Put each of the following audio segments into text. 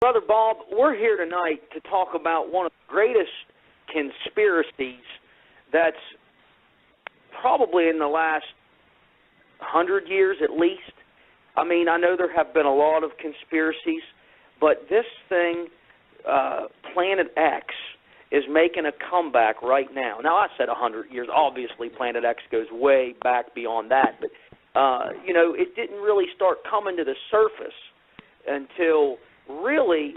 Brother Bob, we're here tonight to talk about one of the greatest conspiracies that's probably in the last 100 years at least. I mean, I know there have been a lot of conspiracies, but this thing, Planet X, is making a comeback right now. Now, I said 100 years. Obviously, Planet X goes way back beyond that, but, you know, it didn't really start coming to the surface until really,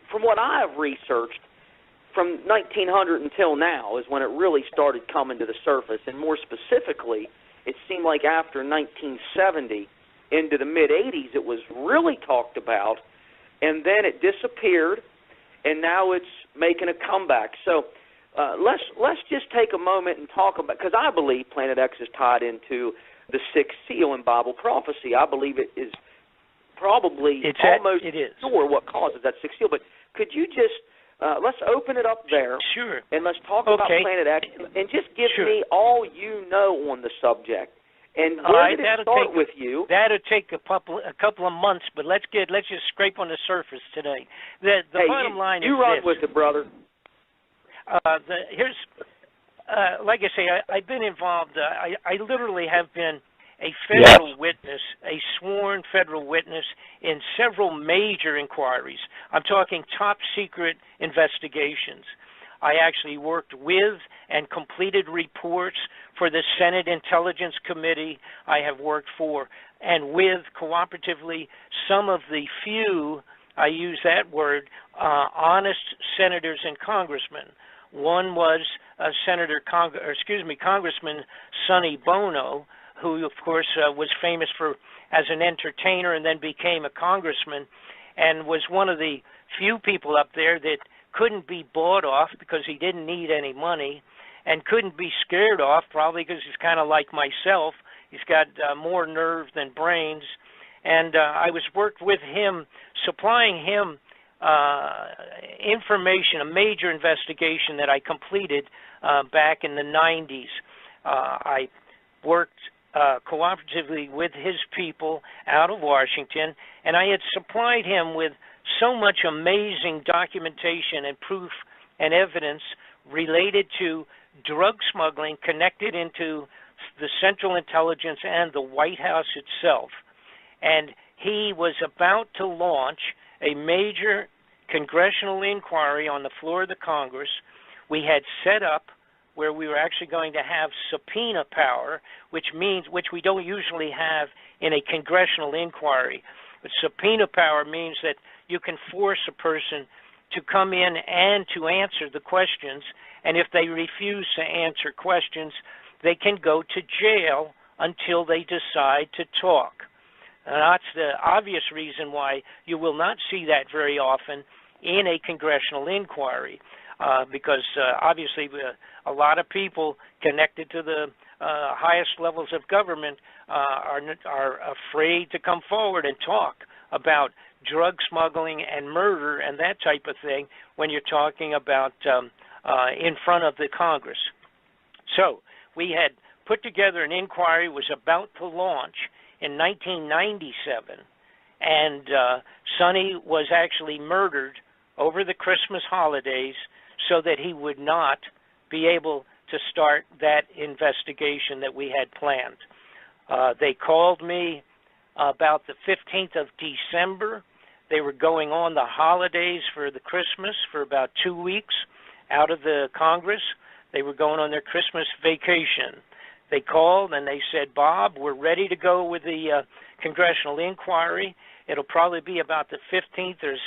from what I've researched, from 1900 until now is when it really started coming to the surface. And more specifically, it seemed like after 1970 into the mid-'80s, it was really talked about, and then it disappeared, and now it's making a comeback. So let's just take a moment and talk about, because I believe Planet X is tied into the sixth seal in Bible prophecy. I believe it is probably almost sure what causes that sixth seal. But could you just let's open it up there, sure, and let's talk about Planet X, and just give me all you know on the subject. And where did it start with you? That'll take a couple of months, but let's just scrape on the surface today. The bottom line is you run with it, brother. Here's like I say, I've been involved. I literally have been a federal witness, a sworn federal witness in several major inquiries. I'm talking top secret investigations. I actually worked with and completed reports for the Senate Intelligence Committee. I have worked for and with cooperatively some of the few, I use that word, honest senators and congressmen. One was Congressman Sonny Bono, who, of course, was famous as an entertainer and then became a congressman, and was one of the few people up there that couldn't be bought off because he didn't need any money, and couldn't be scared off, probably because he's kind of like myself. He's got more nerve than brains. And I worked with him, supplying him information, a major investigation that I completed back in the 90s. I worked cooperatively with his people out of Washington, and I had supplied him with so much amazing documentation and proof and evidence related to drug smuggling connected into the Central Intelligence and the White House itself. And he was about to launch a major congressional inquiry on the floor of the Congress. We had set up where we were actually going to have subpoena power, which we don't usually have in a congressional inquiry. But subpoena power means that you can force a person to come in and to answer the questions, and if they refuse to answer questions, they can go to jail until they decide to talk. And that's the obvious reason why you will not see that very often in a congressional inquiry, because obviously a lot of people connected to the highest levels of government are afraid to come forward and talk about drug smuggling and murder and that type of thing when you're talking about in front of the Congress. So we had put together an inquiry, was about to launch in 1997, and Sonny was actually murdered over the Christmas holidays so that he would not be able to start that investigation that we had planned. They called me about the 15th of December. They were going on the holidays for the Christmas for about 2 weeks out of the Congress. They were going on their Christmas vacation. They called and they said, Bob, we're ready to go with the congressional inquiry. It'll probably be about the 15th or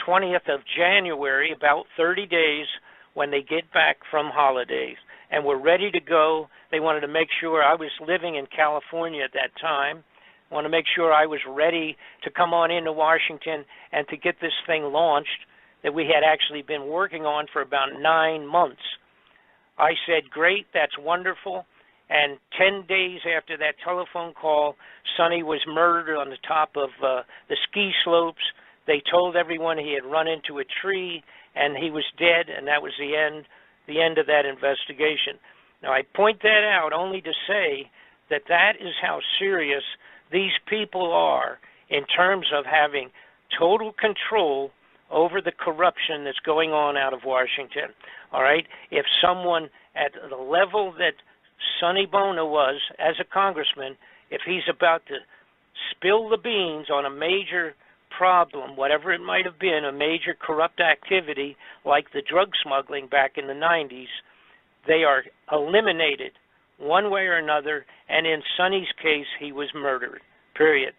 20th of January, about 30 days when they get back from holidays. And we're ready to go. They wanted to make sure I was living in California at that time. Want to make sure I was ready to come on into Washington and to get this thing launched that we had actually been working on for about 9 months. I said, great, that's wonderful. And 10 days after that telephone call, Sonny was murdered on the top of the ski slopes. They told everyone he had run into a tree and he was dead, and that was the end of that investigation. Now, I point that out only to say that that is how serious these people are in terms of having total control over the corruption that's going on out of Washington. All right? If someone at the level that Sonny Bono was as a congressman, if he's about to spill the beans on a major problem, whatever it might have been, a major corrupt activity like the drug smuggling back in the 90s, they are eliminated one way or another, and in Sonny's case, he was murdered, period.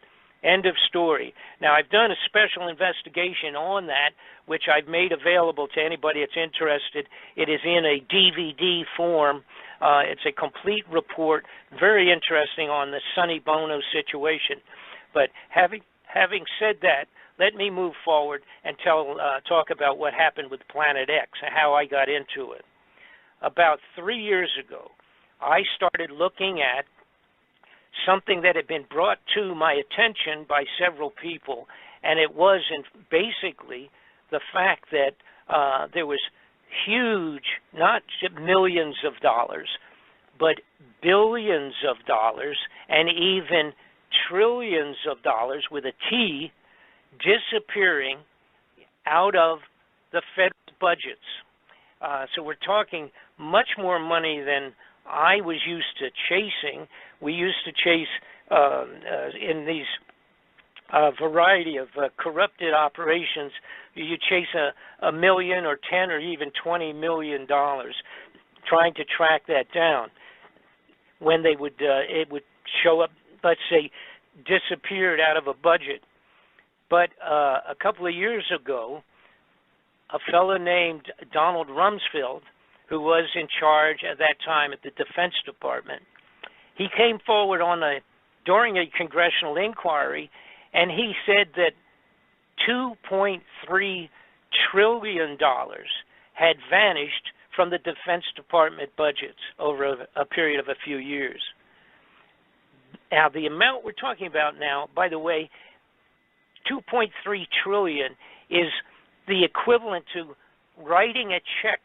End of story. Now, I've done a special investigation on that, which I've made available to anybody that's interested. It is in a DVD form. It's a complete report, very interesting on the Sonny Bono situation. But having said that, let me move forward and talk about what happened with Planet X and how I got into it. About 3 years ago, I started looking at something that had been brought to my attention by several people, and it was basically the fact that there was huge, not millions of dollars, but billions of dollars and even trillions of dollars with a T disappearing out of the federal budgets. So we're talking much more money than I was used to chasing. We used to chase in these variety of corrupted operations. You chase a million or 10 or even $20 million trying to track that down. When they would, it would show up, let's say, disappeared out of a budget. But a couple of years ago, a fellow named Donald Rumsfeld, who was in charge at that time at the Defense Department, he came forward during a congressional inquiry, and he said that $2.3 trillion had vanished from the Defense Department budgets over a period of a few years. Now, the amount we're talking about now, by the way, 2.3 trillion is the equivalent to writing a check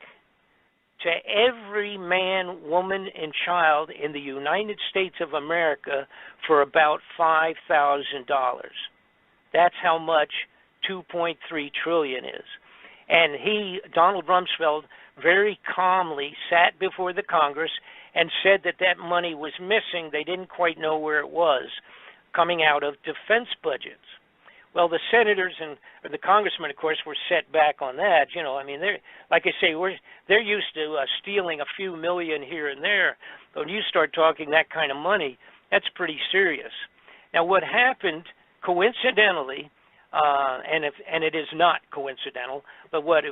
to every man, woman, and child in the United States of America for about $5,000. That's how much 2.3 trillion is. And Donald Rumsfeld, very calmly sat before the Congress and said that that money was missing. They didn't quite know where it was, coming out of defense budgets. Well, the senators and the congressmen, of course, were set back on that. You know, I mean, they're, like I say, they're used to stealing a few million here and there. But when you start talking that kind of money, that's pretty serious. Now, what happened, coincidentally, and it is not coincidental, but what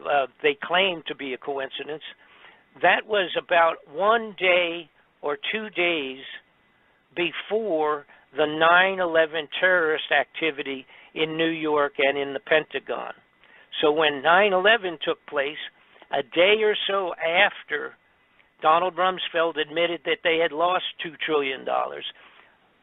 they claim to be a coincidence, that was about 1 day or 2 days before the 9/11 terrorist activity in New York and in the Pentagon. So when 9/11 took place, a day or so after Donald Rumsfeld admitted that they had lost $2 trillion,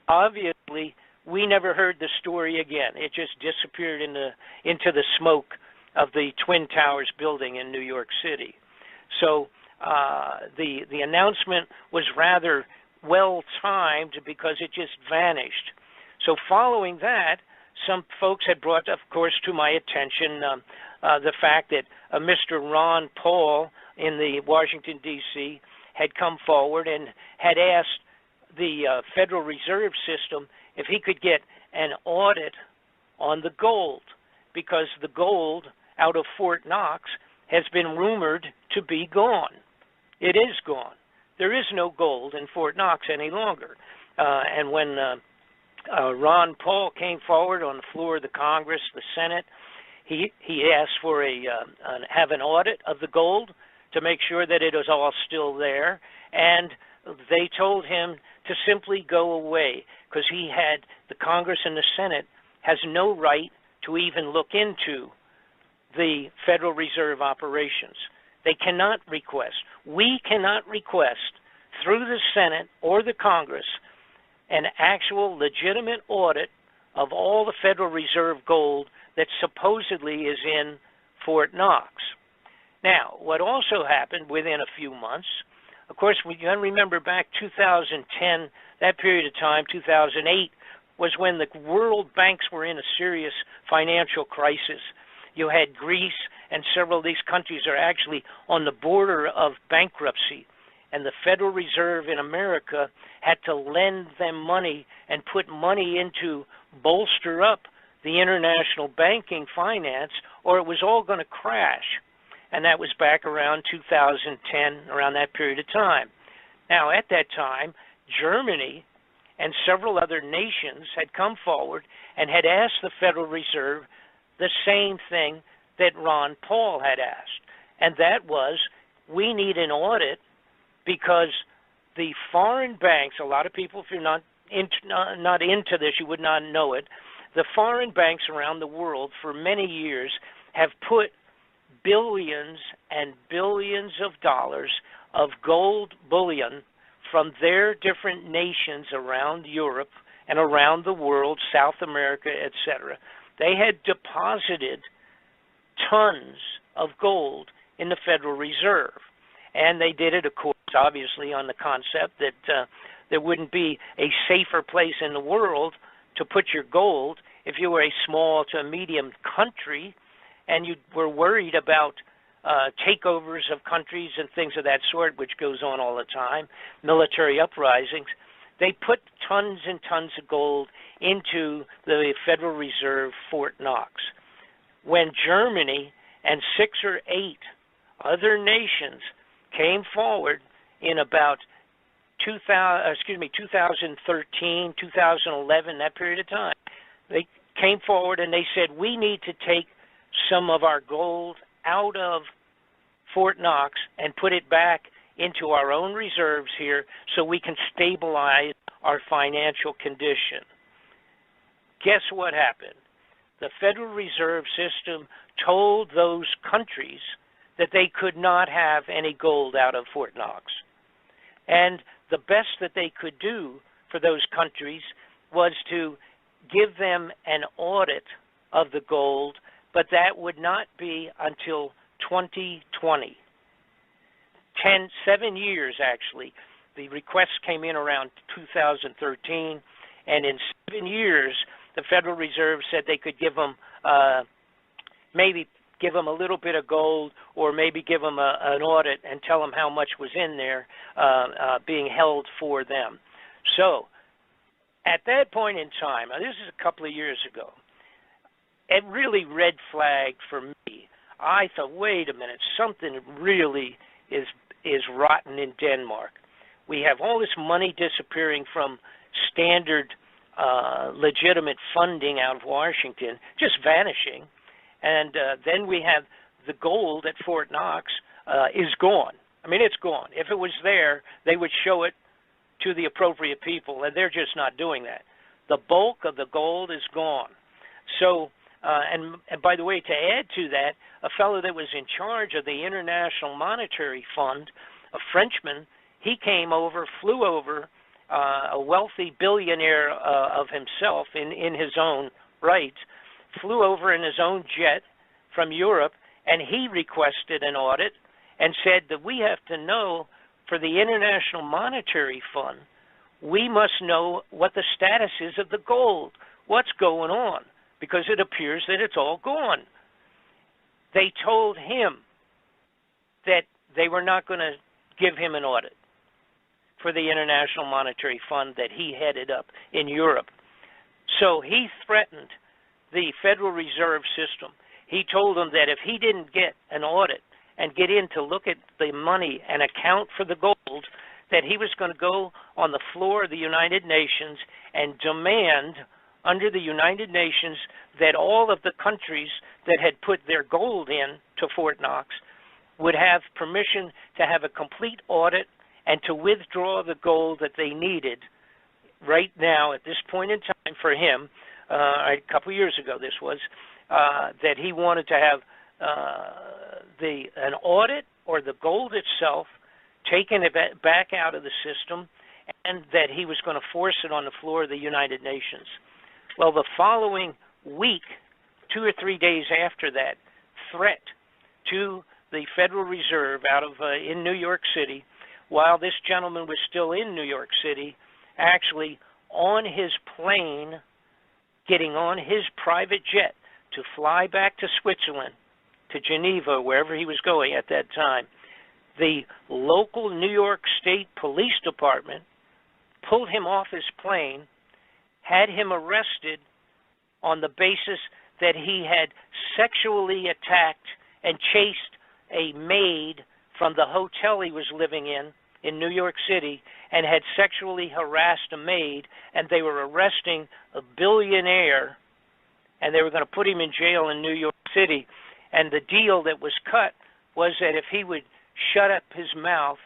obviously we never heard the story again. It just disappeared into the smoke of the Twin Towers building in New York City. So the announcement was rather well-timed because it just vanished. So following that, some folks had brought, of course, to my attention the fact that Mr. Ron Paul in the Washington, D.C., had come forward and had asked the Federal Reserve System if he could get an audit on the gold, because the gold out of Fort Knox has been rumored to be gone. It is gone. There is no gold in Fort Knox any longer. And when Ron Paul came forward on the floor of the Congress, the Senate, he asked for have an audit of the gold to make sure that it was all still there, and they told him to simply go away because the Congress and the Senate has no right to even look into the Federal Reserve operations. They cannot request. We cannot request through the Senate or the Congress an actual legitimate audit of all the Federal Reserve gold that supposedly is in Fort Knox. Now, what also happened within a few months, of course, we can remember back 2010, that period of time, 2008, was when the world banks were in a serious financial crisis. You had Greece, and several of these countries are actually on the border of bankruptcy. And the Federal Reserve in America had to lend them money and put money into bolster up the international banking finance, or it was all going to crash. And that was back around 2010, around that period of time. Now, at that time, Germany and several other nations had come forward and had asked the Federal Reserve the same thing that Ron Paul had asked, and that was, we need an audit because the foreign banks, a lot of people, if you're not into this, you would not know it, the foreign banks around the world for many years have put billions and billions of dollars of gold bullion from their different nations around Europe and around the world, South America, etc. They had deposited tons of gold in the Federal Reserve. And they did it, of course, obviously on the concept that there wouldn't be a safer place in the world to put your gold if you were a small to medium country and you were worried about takeovers of countries and things of that sort, which goes on all the time, military uprisings. They put tons and tons of gold into the Federal Reserve Fort Knox. When Germany and 6 or 8 other nations came forward in about 2013, 2011, that period of time, they came forward and they said, we need to take some of our gold out of Fort Knox and put it back into our own reserves here so we can stabilize our financial condition. Guess what happened? The Federal Reserve System told those countries that they could not have any gold out of Fort Knox. And the best that they could do for those countries was to give them an audit of the gold, but that would not be until 2020. 7 years, actually. The requests came in around 2013, and in 7 years, the Federal Reserve said they could give them maybe give them a little bit of gold, or maybe give them an audit and tell them how much was in there being held for them. So at that point in time, this is a couple of years ago, it really red flagged for me. I thought, wait a minute, something really is rotten in Denmark. We have all this money disappearing from standard legitimate funding out of Washington, just vanishing. And then we have the gold at Fort Knox is gone. I mean, it's gone. If it was there, they would show it to the appropriate people, and they're just not doing that. The bulk of the gold is gone. So, and by the way, to add to that, a fellow that was in charge of the International Monetary Fund, a Frenchman, he came over, flew over, a wealthy billionaire of himself in his own right, flew over in his own jet from Europe, and he requested an audit and said that we have to know, for the International Monetary Fund, we must know what the status is of the gold, what's going on, because it appears that it's all gone. They told him that they were not going to give him an audit for the International Monetary Fund that he headed up in Europe. So he threatened the Federal Reserve System. He told them that if he didn't get an audit and get in to look at the money and account for the gold, that he was going to go on the floor of the United Nations and demand under the United Nations that all of the countries that had put their gold in to Fort Knox would have permission to have a complete audit and to withdraw the gold that they needed right now at this point in time for him. A couple of years ago this was, that he wanted to have an audit or the gold itself taken back out of the system, and that he was going to force it on the floor of the United Nations. Well, the following week, 2 or 3 days after that threat to the Federal Reserve out of in New York City, while this gentleman was still in New York City, actually on his plane, getting on his private jet to fly back to Switzerland, to Geneva, wherever he was going at that time, the local New York State Police Department pulled him off his plane, had him arrested on the basis that he had sexually attacked and chased a maid from the hotel he was living in New York City, and had sexually harassed a maid, and they were arresting a billionaire, and they were going to put him in jail in New York City. And the deal that was cut was that if he would shut up his mouth,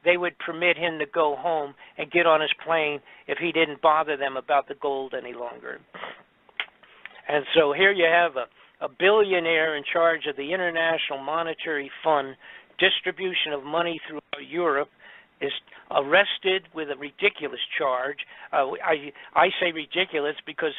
they would permit him to go home and get on his plane if he didn't bother them about the gold any longer. And so here you have a billionaire in charge of the International Monetary Fund, distribution of money throughout Europe, is arrested with a ridiculous charge. I say ridiculous because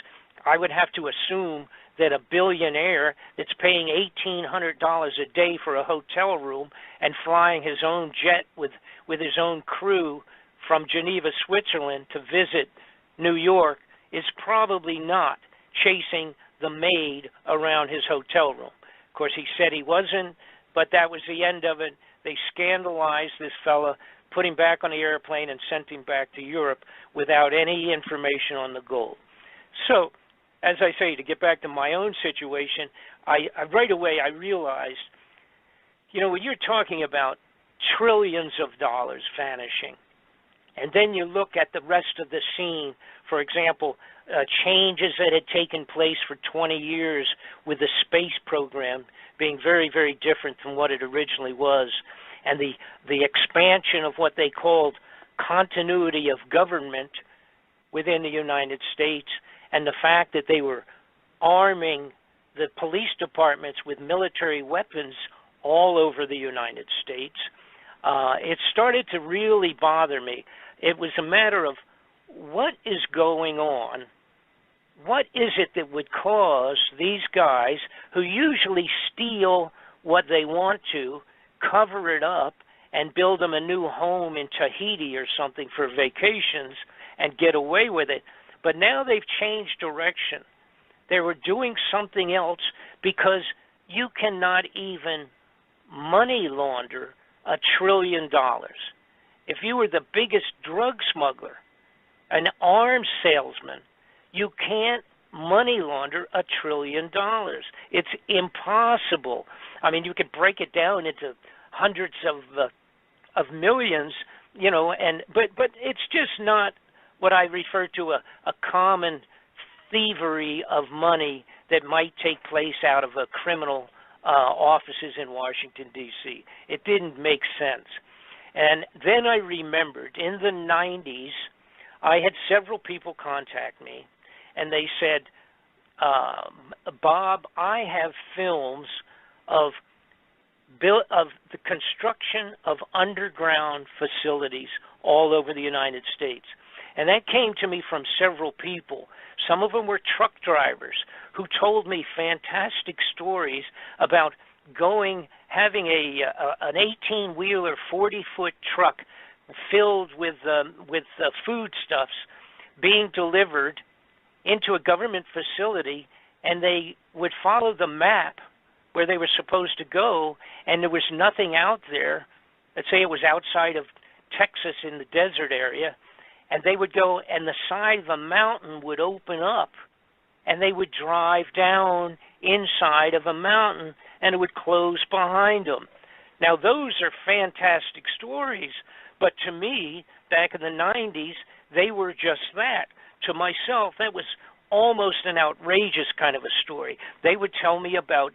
I would have to assume that a billionaire that's paying $1,800 a day for a hotel room and flying his own jet with his own crew from Geneva, Switzerland to visit New York is probably not chasing the maid around his hotel room. Of course, he said he wasn't, but that was the end of it. They scandalized this fella, put him back on the airplane, and sent him back to Europe without any information on the gold. So, as I say, to get back to my own situation, I right away I realized, when you're talking about trillions of dollars vanishing, and then you look at the rest of the scene, for example, changes that had taken place for 20 years with the space program being very, very different from what it originally was, and the expansion of what they called continuity of government within the United States, and the fact that they were arming the police departments with military weapons all over the United States, it started to really bother me. It was a matter of what is going on? What is it that would cause these guys, who usually steal what they want to, cover it up, and build them a new home in Tahiti or something for vacations and get away with it? But now they've changed direction. They were doing something else, because you cannot even money launder $1 trillion. If you were the biggest drug smuggler, an arms salesman, you can't money launder $1 trillion. It's impossible. I mean, you could break it down into hundreds of millions, but it's just not what I refer to a common thievery of money that might take place out of a criminal offices in Washington, D.C. It didn't make sense. And then I remembered in the 90s, I had several people contact me, and they said, Bob, I have films of the construction of underground facilities all over the United States. And that came to me from several people. Some of them were truck drivers who told me fantastic stories about having an 18-wheeler, 40-foot truck filled with foodstuffs being delivered into a government facility, and they would follow the map where they were supposed to go, and there was nothing out there. Let's say it was outside of Texas in the desert area, and they would go, and the side of a mountain would open up, and they would drive down inside of a mountain, and it would close behind them. Now, those are fantastic stories, but to me, back in the 90s, they were just that. To myself, that was almost an outrageous kind of a story. They would tell me about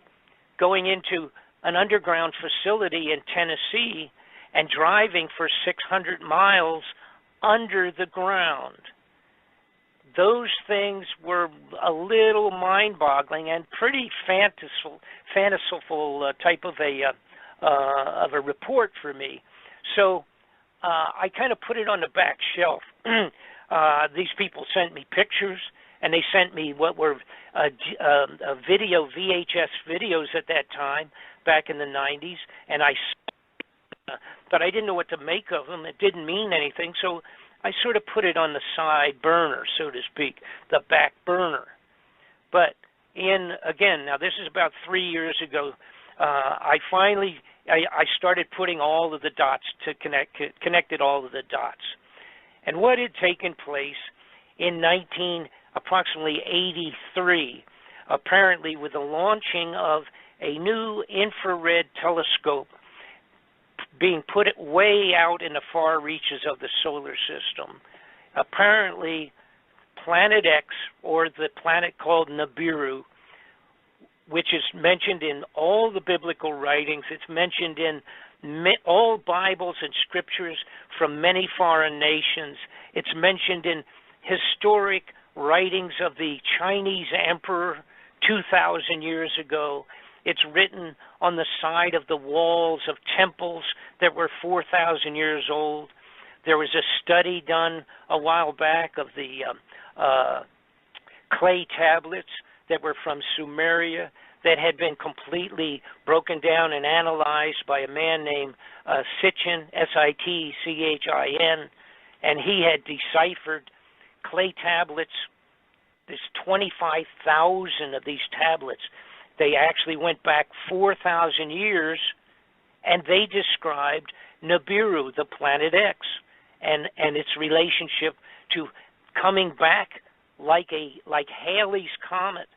going into an underground facility in Tennessee and driving for 600 miles under the ground. Those things were a little mind-boggling and pretty fanciful type of a report for me. So I kind of put it on the back shelf. These people sent me pictures, and they sent me what were VHS videos at that time, back in the 90s, and but I didn't know what to make of them. It didn't mean anything, so I sort of put it on the side burner, so to speak, the back burner. But again, now this is about 3 years ago, I started putting all of the dots to connected all of the dots. And what had taken place in approximately 83, apparently with the launching of a new infrared telescope being put way out in the far reaches of the solar system. Apparently, Planet X, or the planet called Nibiru, which is mentioned in all the biblical writings, it's mentioned in all Bibles and scriptures from many foreign nations. It's mentioned in historic writings of the Chinese emperor 2,000 years ago. It's written on the side of the walls of temples that were 4,000 years old. There was a study done a while back of the clay tablets that were from Sumeria that had been completely broken down and analyzed by a man named Sitchin, S-I-T-C-H-I-N, and he had deciphered clay tablets. There's 25,000 of these tablets. They actually went back 4,000 years, and they described Nibiru, the planet X, and its relationship to coming back like Halley's Comet,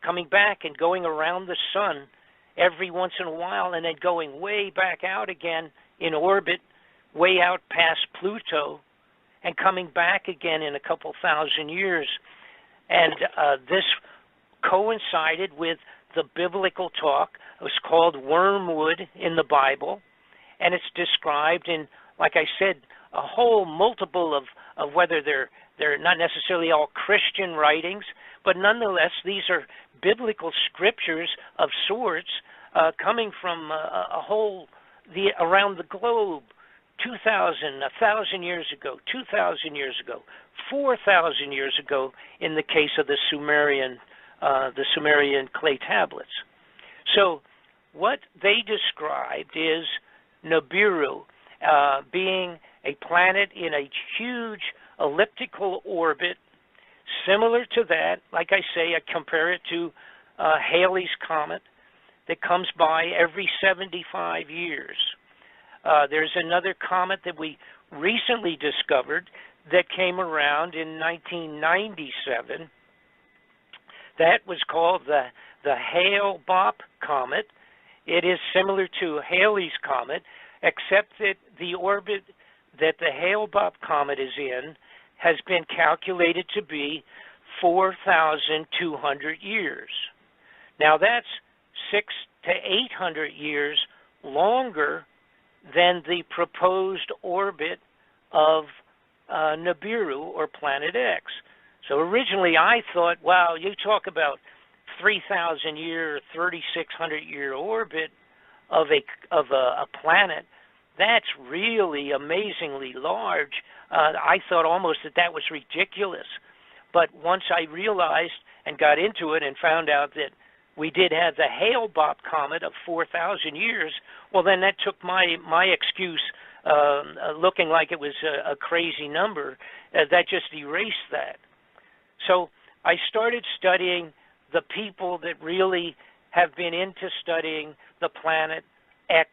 coming back and going around the sun every once in a while and then going way back out again in orbit, way out past Pluto, and coming back again in a couple thousand years. And this coincided with the biblical talk. It was called wormwood in the Bible, and it's described in, like I said, a whole multiple of whether they're not necessarily all Christian writings, but nonetheless these are biblical scriptures of sorts coming from around the globe. 2,000, 1,000 years ago, 2,000 years ago, 4,000 years ago in the case of the Sumerian clay tablets. So what they described is Nibiru being a planet in a huge elliptical orbit, similar to that. Like I say, I compare it to Halley's Comet that comes by every 75 years. There's another comet that we recently discovered that came around in 1997. That was called the Hale-Bopp Comet. It is similar to Halley's Comet, except that the orbit that the Hale-Bopp Comet is in has been calculated to be 4,200 years. Now that's 600 to 800 years longer than the proposed orbit of Nibiru, or Planet X. So originally I thought, wow, you talk about 3,000 year, 3,600 year orbit of a planet. That's really amazingly large. I thought almost that was ridiculous. But once I realized and got into it and found out that we did have the Hale-Bopp Comet of 4,000 years, well, then that took my excuse, looking like it was a crazy number, that just erased that. So I started studying the people that really have been into studying the planet X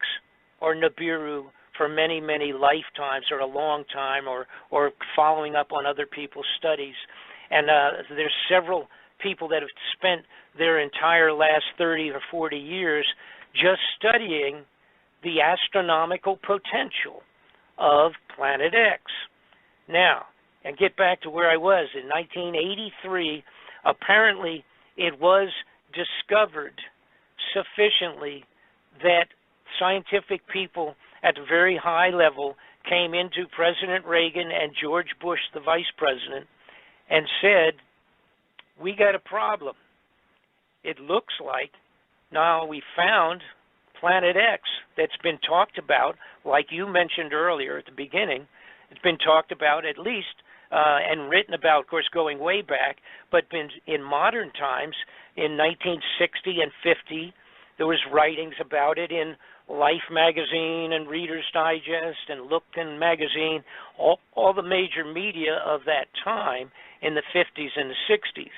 or Nibiru for many, many lifetimes, or a long time, or following up on other people's studies. And there's several people that have spent their entire last 30 or 40 years just studying the astronomical potential of Planet X. Now, and get back to where I was, in 1983, apparently it was discovered sufficiently that scientific people at a very high level came into President Reagan and George Bush, the vice president, and said, we got a problem. It looks like now we found Planet X that's been talked about, like you mentioned earlier at the beginning. It's been talked about at least and written about, of course, going way back, but been in modern times. In 1960 and 50, there was writings about it in Life magazine and Reader's Digest and Lookton magazine, all the major media of that time in the 50s and the 60s.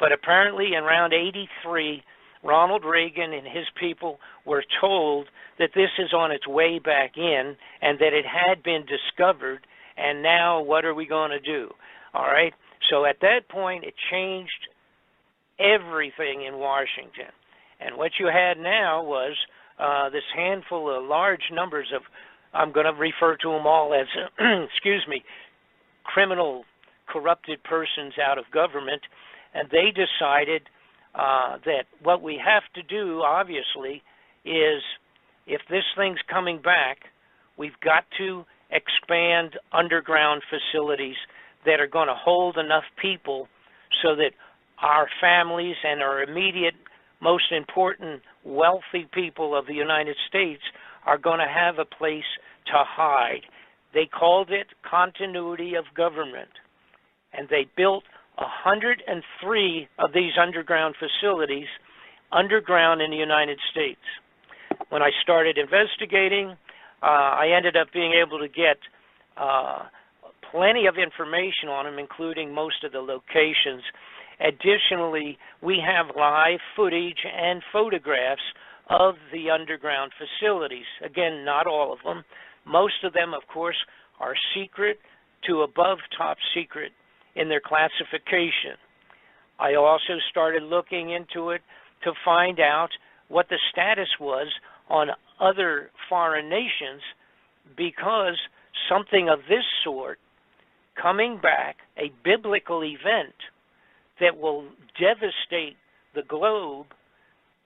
But apparently in around 83, Ronald Reagan and his people were told that this is on its way back in and that it had been discovered, and now what are we going to do? All right? So at that point, it changed everything in Washington. And what you had now was this handful of large numbers of, I'm going to refer to them all as, excuse me, criminal, corrupted persons out of government, and they decided that what we have to do, obviously, is if this thing's coming back, we've got to expand underground facilities that are going to hold enough people so that our families and our immediate, most important, wealthy people of the United States are going to have a place to hide. They called it continuity of government, and they built 103 of these underground facilities underground in the United States. When I started investigating, I ended up being able to get plenty of information on them, including most of the locations. Additionally, we have live footage and photographs of the underground facilities. Again, not all of them. Most of them, of course, are secret to above top secret in their classification. I also started looking into it to find out what the status was on other foreign nations, because something of this sort, coming back, a biblical event that will devastate the globe,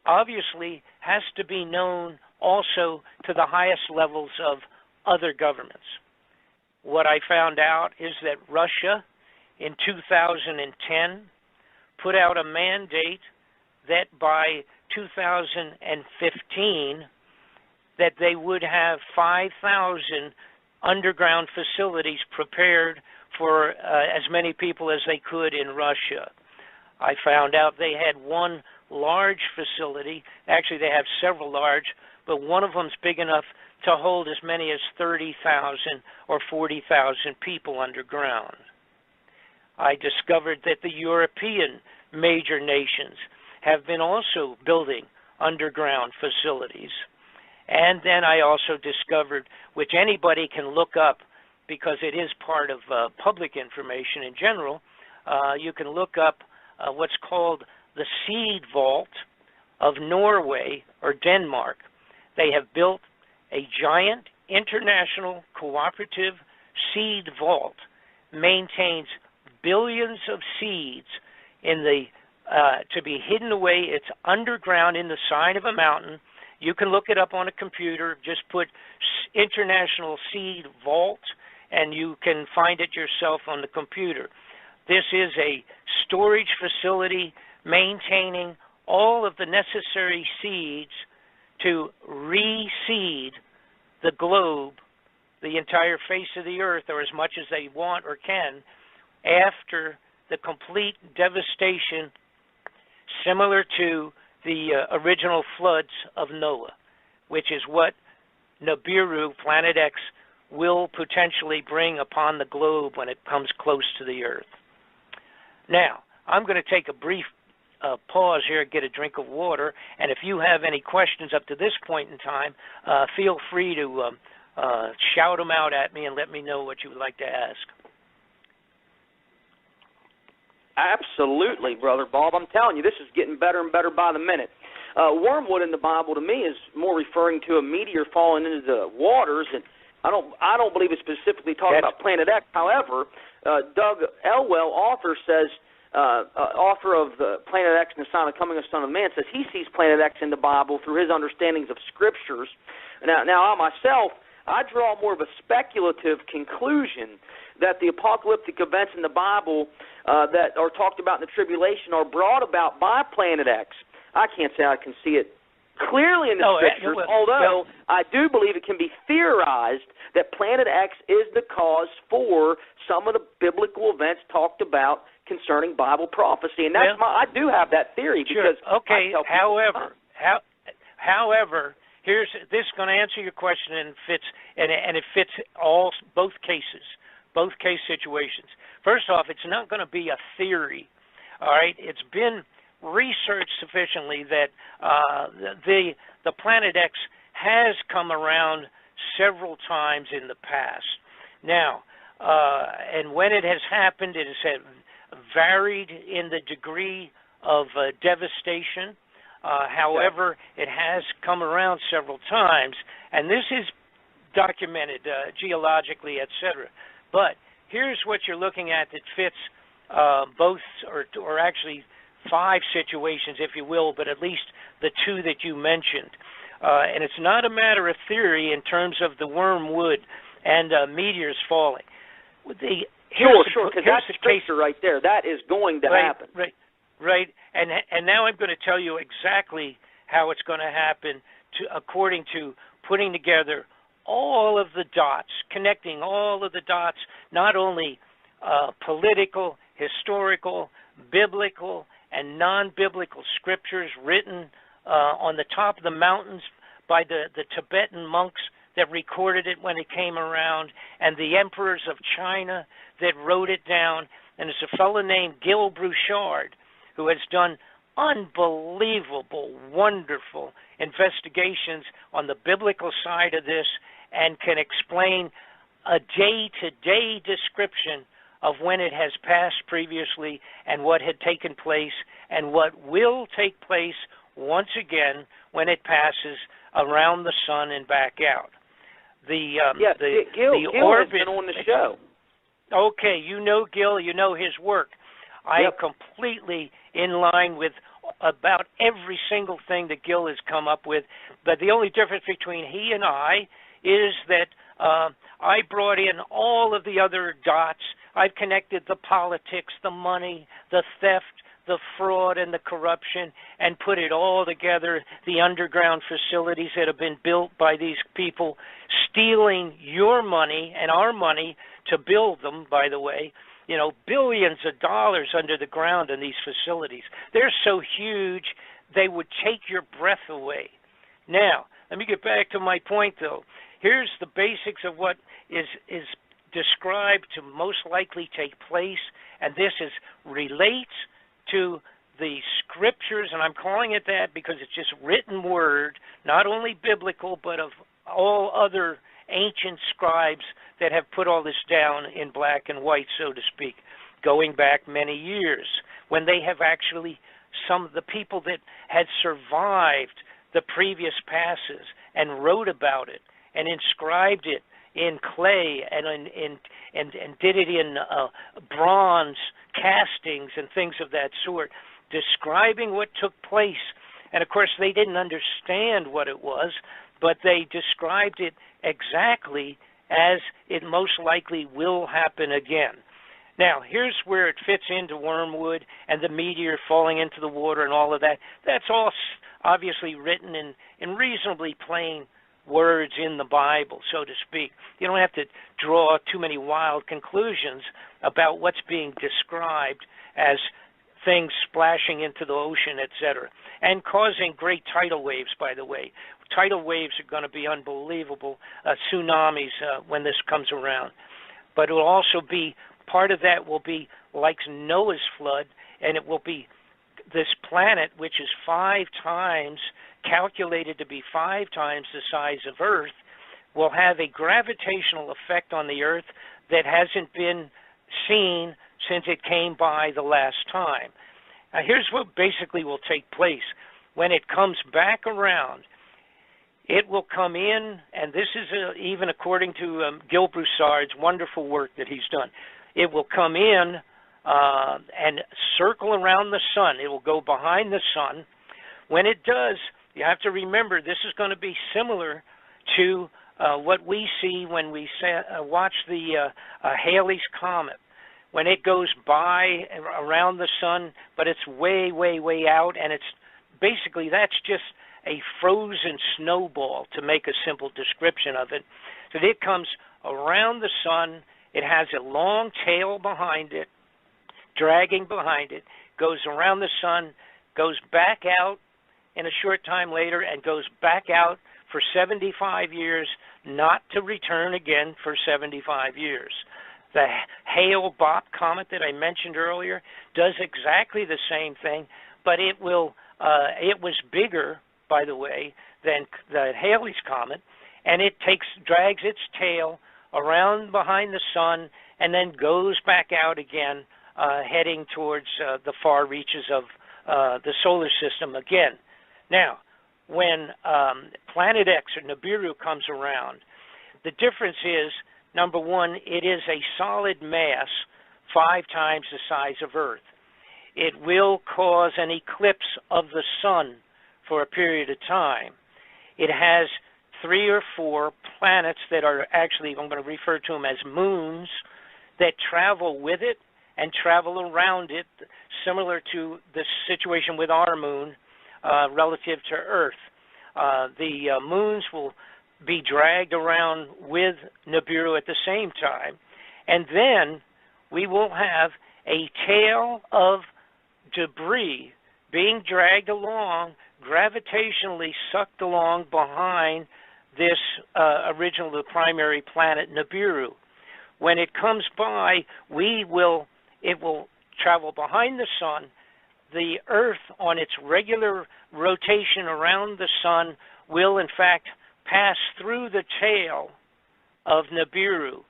obviously has to be known also to the highest levels of other governments. What I found out is that Russia in 2010 put out a mandate that by 2015 that they would have 5,000 underground facilities prepared for as many people as they could in Russia. I found out they had one large facility. Actually, they have several large, but one of them's big enough to hold as many as 30,000 or 40,000 people underground. I discovered that the European major nations have been also building underground facilities. And then I also discovered, which anybody can look up because it is part of public information in general, you can look up what's called the Seed Vault of Norway or Denmark. They have built a giant international cooperative seed vault, maintains billions of seeds in the to be hidden away. It's underground in the side of a mountain. You can look it up on a computer. Just put International Seed Vault, and you can find it yourself on the computer. This is a storage facility maintaining all of the necessary seeds to reseed the globe, the entire face of the earth, or as much as they want or can, after the complete devastation similar to the original floods of Noah, which is what Nibiru, Planet X, will potentially bring upon the globe when it comes close to the earth. Now, I'm going to take a brief pause here and get a drink of water, and if you have any questions up to this point in time, feel free to shout them out at me and let me know what you would like to ask. Absolutely, Brother Bob. I'm telling you, this is getting better and better by the minute. Wormwood in the Bible, to me, is more referring to a meteor falling into the waters, and I don't believe it's specifically talking about Planet X. However, Doug Elwell, author, says, author of the Planet X and the Sign of the Coming of the Son of Man, says he sees Planet X in the Bible through his understandings of Scriptures. Now I myself, I draw more of a speculative conclusion that the apocalyptic events in the Bible that are talked about in the tribulation are brought about by Planet X. I can't say I can see it clearly in the Scriptures, although I do believe it can be theorized that Planet X is the cause for some of the biblical events talked about concerning Bible prophecy. And that's I do have that theory because However, this is going to answer your question, and it fits both cases, both case situations. First off, it's not going to be a theory. All right, it's been researched sufficiently that the Planet X has come around several times in the past. Now, and when it has happened, it has varied in the degree of devastation. However, it has come around several times, and this is documented geologically, etc. But here's what you're looking at that fits both, or actually 5 situations, if you will, but at least the 2 that you mentioned. And it's not a matter of theory in terms of the wormwood and meteors falling. Sure, because that's scripture right there. That is going to happen. Right. And now I'm going to tell you exactly how it's going to happen according to putting together all of the dots, connecting all of the dots, not only political, historical, biblical, and non-biblical scriptures written on the top of the mountains by the Tibetan monks that recorded it when it came around, and the emperors of China that wrote it down. And it's a fellow named Gil Brouchard who has done unbelievable, wonderful investigations on the biblical side of this and can explain a day-to-day description of when it has passed previously and what had taken place and what will take place once again when it passes around the sun and back out. Gil orbit, has been on the show. Okay, you know Gil, you know his work. I am completely in line with about every single thing that Gil has come up with, but the only difference between he and I is that I brought in all of the other dots. I've connected the politics, the money, the theft, the fraud, and the corruption, and put it all together, the underground facilities that have been built by these people, stealing your money and our money to build them, by the way. You know, billions of dollars under the ground in these facilities. They're so huge, they would take your breath away. Now, let me get back to my point, though. Here's the basics of what is described to most likely take place, and this relates to the scriptures, and I'm calling it that because it's just written word, not only biblical, but of all other ancient scribes that have put all this down in black and white, so to speak, going back many years, when they have actually, some of the people that had survived the previous passes and wrote about it and inscribed it in clay and did it in bronze castings and things of that sort, describing what took place. And of course, they didn't understand what it was, but they described it exactly as it most likely will happen again. Now, here's where it fits into wormwood and the meteor falling into the water and all of that. That's all obviously written in reasonably plain words in the Bible, so to speak. You don't have to draw too many wild conclusions about what's being described as things splashing into the ocean, etc., and causing great tidal waves, by the way. Tidal waves are going to be unbelievable, tsunamis when this comes around. But it will also be, part of that will be like Noah's flood, and it will be this planet, which is 5 times, calculated to be 5 times the size of Earth, will have a gravitational effect on the Earth that hasn't been seen since it came by the last time. Now, here's what basically will take place. When it comes back around, it will come in, and this is even according to Gil Brouchard's wonderful work that he's done. It will come in and circle around the sun. It will go behind the sun. When it does, you have to remember this is going to be similar to what we see when we watch the Halley's Comet. When it goes by around the sun, but it's way, way, way out, and it's basically, that's just a frozen snowball, to make a simple description of it. So it comes around the sun. It has a long tail behind it, dragging behind it, goes around the sun, goes back out in a short time later, and goes back out for 75 years, not to return again for 75 years. The Hale-Bopp comet that I mentioned earlier does exactly the same thing, but it was bigger, by the way, than the Halley's Comet, and it drags its tail around behind the sun and then goes back out again, heading towards the far reaches of the solar system again. Now, when Planet X or Nibiru comes around, the difference is, number one, it is a solid mass 5 times the size of Earth. It will cause an eclipse of the sun for a period of time. It has 3 or 4 planets that are actually, I'm going to refer to them as moons, that travel with it and travel around it, similar to the situation with our moon relative to Earth. The moons will be dragged around with Nibiru at the same time, and then we will have a tail of debris being dragged along, gravitationally sucked along behind this original primary planet Nibiru. When it comes by, it will travel behind the sun. The Earth, on its regular rotation around the sun, will in fact pass through the tail of Nibiru.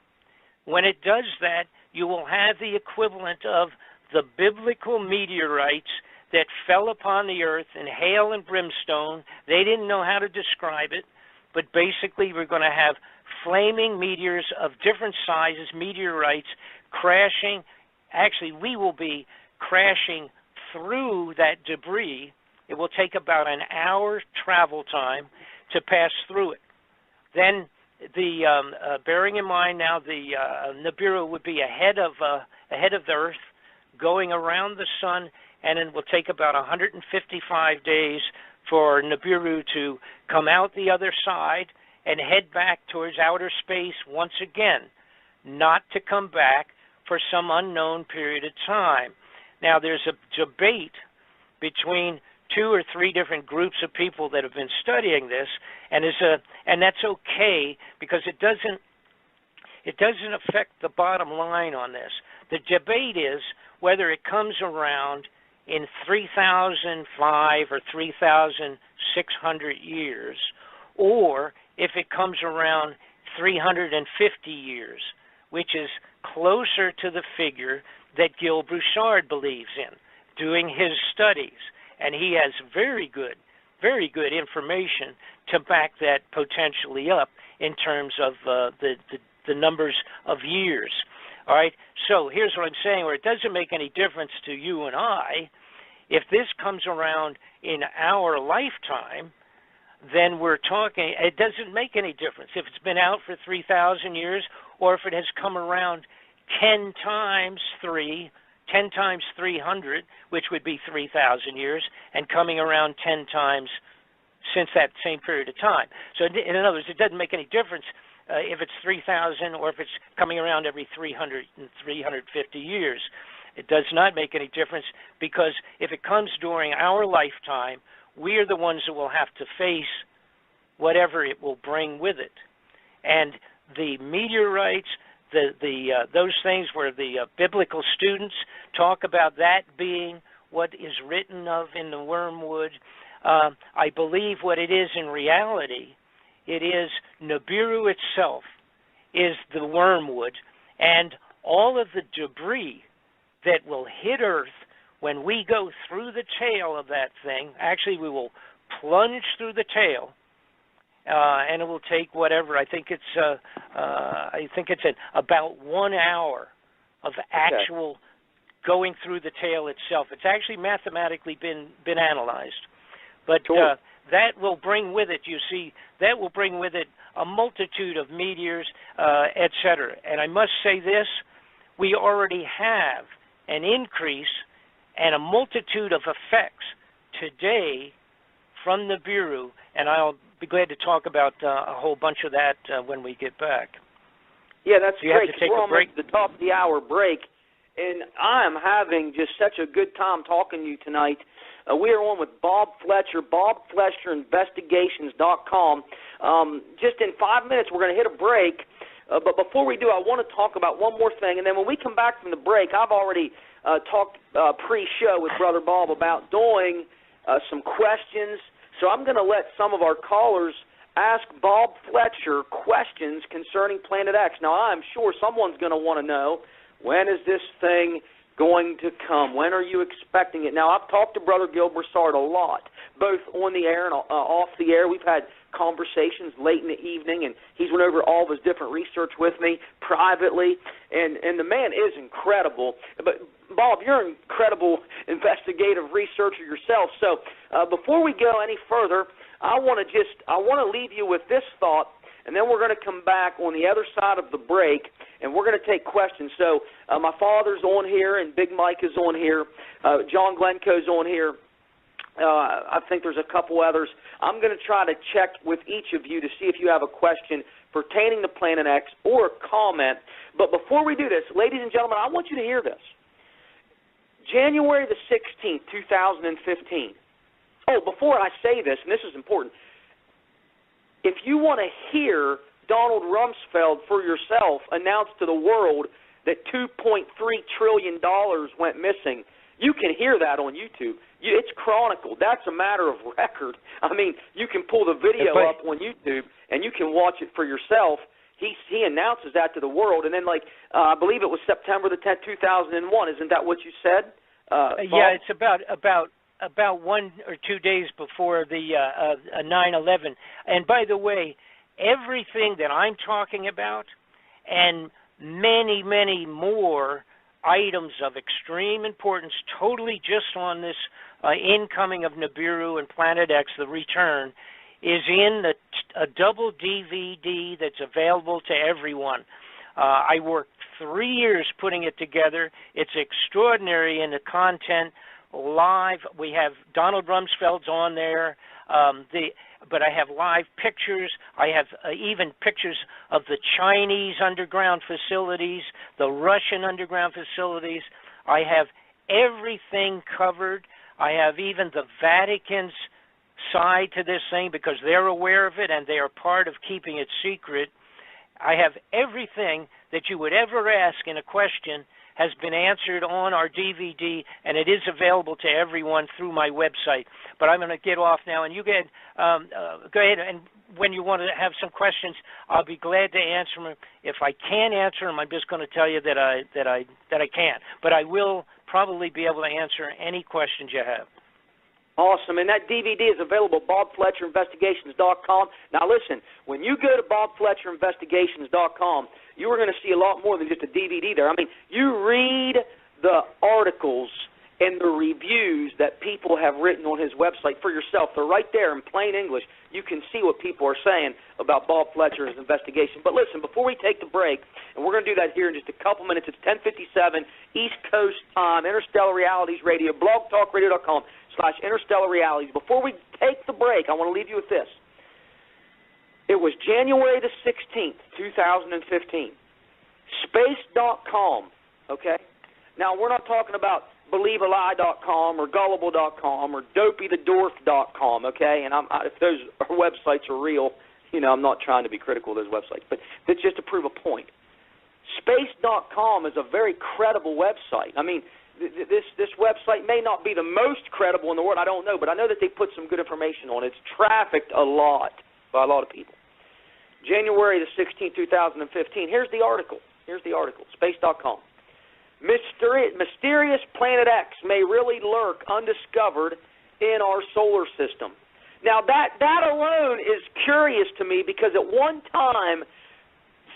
When it does that, you will have the equivalent of the biblical meteorites that fell upon the Earth in hail and brimstone. They didn't know how to describe it, but basically we're going to have flaming meteors of different sizes, meteorites, crashing. Actually, we will be crashing through that debris. It will take about an hour travel time to pass through it. Then, bearing in mind now, the Nibiru would be ahead of the Earth, going around the sun, and it will take about 155 days for Nibiru to come out the other side and head back towards outer space once again, not to come back for some unknown period of time. Now, there's a debate between 2 or 3 different groups of people that have been studying this, and that's okay, because it doesn't affect the bottom line on this. The debate is whether it comes around in 3,005 or 3,600 years, or if it comes around 350 years, which is closer to the figure that Gil Broussard believes in, doing his studies. And he has very good information to back that potentially up in terms of the numbers of years. All right, so here's what I'm saying, where it doesn't make any difference to you and I. If this comes around in our lifetime, then we're talking, it doesn't make any difference if it's been out for 3,000 years or if it has come around 10 times 300, which would be 3,000 years, and coming around 10 times since that same period of time. So in other words, it doesn't make any difference if it's 3,000 or if it's coming around every 300 and 350 years. It does not make any difference, because if it comes during our lifetime, we are the ones that will have to face whatever it will bring with it. And the meteorites, those things where the biblical students talk about that being what is written of in the wormwood, I believe what it is in reality, it is Nibiru itself is the wormwood, and all of the debris that will hit Earth when we go through the tail of that thing. Actually, we will plunge through the tail, and it will take whatever. I think it's about 1 hour of actual going through the tail itself. It's actually mathematically been analyzed, but sure. That will bring with it, you see, that will bring with it a multitude of meteors, etc. And I must say this, we already have an increase and a multitude of effects today from Nibiru, and I'll be glad to talk about a whole bunch of that when we get back. Yeah, that's so great. Have to take We're a break. almost at the top of the hour break, and I'm having just such a good time talking to you tonight. We are on with Bob Fletcher, BobFletcherInvestigations.com. Just in 5 minutes, we're going to hit a break. But before we do, I want to talk about one more thing, and then when we come back from the break, I've already talked pre-show with Brother Bob about doing some questions. So I'm going to let some of our callers ask Bob Fletcher questions concerning Planet X. Now, I'm sure someone's going to want to know, when is this thing going to come? When are you expecting it? Now, I've talked to Brother Gil Broussard a lot, both on the air and off the air. We've had conversations late in the evening, and he's went over all of his different research with me privately, and the man is incredible. But, Bob, you're an incredible investigative researcher yourself. So before we go any further, I want to leave you with this thought, and then we're going to come back on the other side of the break, and we're going to take questions. So my father's on here, and Big Mike is on here. John Glencoe's on here. I think there's a couple others. I'm going to try to check with each of you to see if you have a question pertaining to Planet X or a comment. But before we do this, ladies and gentlemen, I want you to hear this. January the 16th, 2015. Oh, before I say this, and this is important, if you want to hear Donald Rumsfeld for yourself announce to the world that $2.3 trillion went missing, you can hear that on YouTube. It's chronicled. That's a matter of record. I mean, you can pull the video up on YouTube, and you can watch it for yourself. He announces that to the world, and then, I believe it was September the 10th, 2001. Isn't that what you said? Yeah, it's about 1 or 2 days before the 9/11. And by the way, everything that I'm talking about and many, many more items of extreme importance, totally just on this incoming of Nibiru and Planet X, the return, is in a double DVD that's available to everyone. I worked 3 years putting it together. It's extraordinary in the content. Live, we have Donald Rumsfeld's on there, but I have live pictures. I have even pictures of the Chinese underground facilities, the Russian underground facilities. I have everything covered. I have even the Vatican's side to this thing because they're aware of it and they are part of keeping it secret. I have everything that you would ever ask in a question has been answered on our DVD, and it is available to everyone through my website. But I'm going to get off now, and you go ahead, and when you want to have some questions, I'll be glad to answer them. If I can't answer them, I'm just going to tell you that I can't. But I will probably be able to answer any questions you have. Awesome, and that DVD is available at BobFletcherInvestigations.com. Now listen, when you go to BobFletcherInvestigations.com, you are going to see a lot more than just a DVD there. I mean, you read the articles and the reviews that people have written on his website for yourself. They're right there in plain English. You can see what people are saying about Bob Fletcher's investigation. But listen, before we take the break, and we're going to do that here in just a couple minutes, it's 10:57 East Coast time, Interstellar Realities Radio, blogtalkradio.com/Interstellar Realities. Before we take the break, I want to leave you with this. It was January the 16th, 2015. Space.com, okay? Now, we're not talking about BelieveAlie.com or Gullible.com or DopeyTheDwarf.com, okay? And if those websites are real, I'm not trying to be critical of those websites, but that's just to prove a point. Space.com is a very credible website. I mean, this website may not be the most credible in the world, I don't know, but I know that they put some good information on it. It's trafficked a lot by a lot of people. January the 16th, 2015. Here's the article. Space.com. Mysterious Planet X may really lurk undiscovered in our solar system. Now, that alone is curious to me because at one time,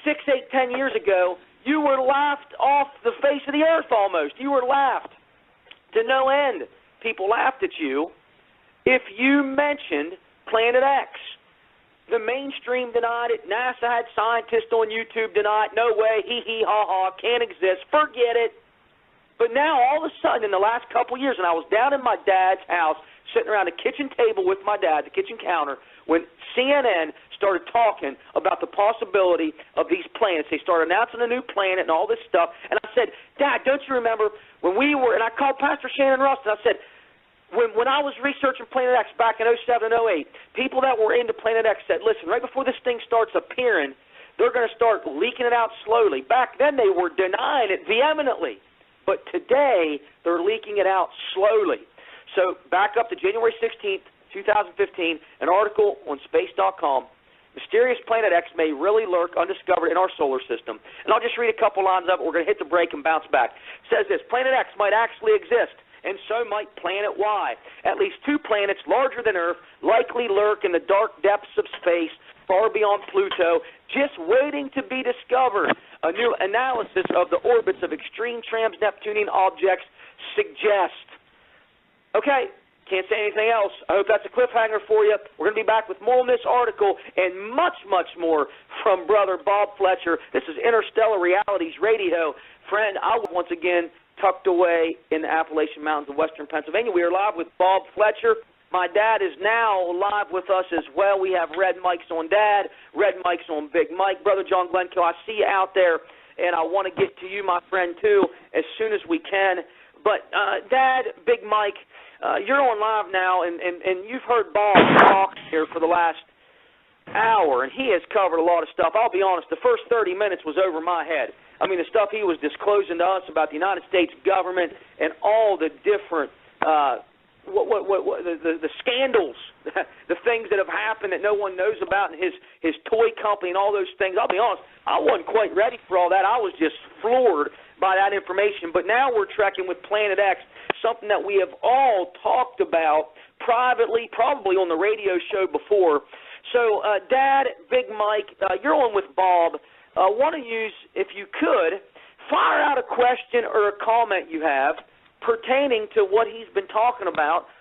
6, 8, 10 years ago, you were laughed off the face of the earth almost. You were laughed to no end. People laughed at you if you mentioned Planet X. The mainstream denied it. NASA had scientists on YouTube deny it. No way, hee, ha, ha, can't exist. Forget it. But now, all of a sudden, in the last couple of years, and I was down in my dad's house, sitting around the kitchen table with my dad, the kitchen counter, when CNN started talking about the possibility of these planets. They started announcing a new planet and all this stuff. And I said, Dad, don't you remember when we were, and I called Pastor Shannon Russ, and I said, when I was researching Planet X back in 07, 08, people that were into Planet X said, listen, right before this thing starts appearing, they're going to start leaking it out slowly. Back then they were denying it vehemently, but today they're leaking it out slowly. So back up to January 16th, 2015, an article on space.com. Mysterious planet X may really lurk undiscovered in our solar system. And I'll just read a couple lines of it. We're going to hit the break and bounce back. It says this: Planet X might actually exist, and so might Planet Y. At least two planets larger than Earth likely lurk in the dark depths of space, far beyond Pluto, just waiting to be discovered. A new analysis of the orbits of extreme trans-Neptunian objects suggests. Okay. Can't say anything else. I hope that's a cliffhanger for you. We're going to be back with more on this article and much, much more from Brother Bob Fletcher. This is Interstellar Realities Radio. Friend, I was once again tucked away in the Appalachian Mountains of western Pennsylvania. We are live with Bob Fletcher. My dad is now live with us as well. We have red mics on Dad, red mics on Big Mike. Brother John Glenkill, I see you out there, and I want to get to you, my friend, too, as soon as we can. But, Dad, Big Mike, you're on live now, and you've heard Bob talk here for the last hour, and he has covered a lot of stuff. I'll be honest, the first 30 minutes was over my head. I mean, the stuff he was disclosing to us about the United States government and all the different the scandals, the things that have happened that no one knows about, and his toy company and all those things. I'll be honest, I wasn't quite ready for all that. I was just floored by that information. But now we're trekking with Planet X, something that we have all talked about privately, probably on the radio show before. So, Dad, Big Mike, you're on with Bob. Want to use, if you could, fire out a question or a comment you have pertaining to what he's been talking about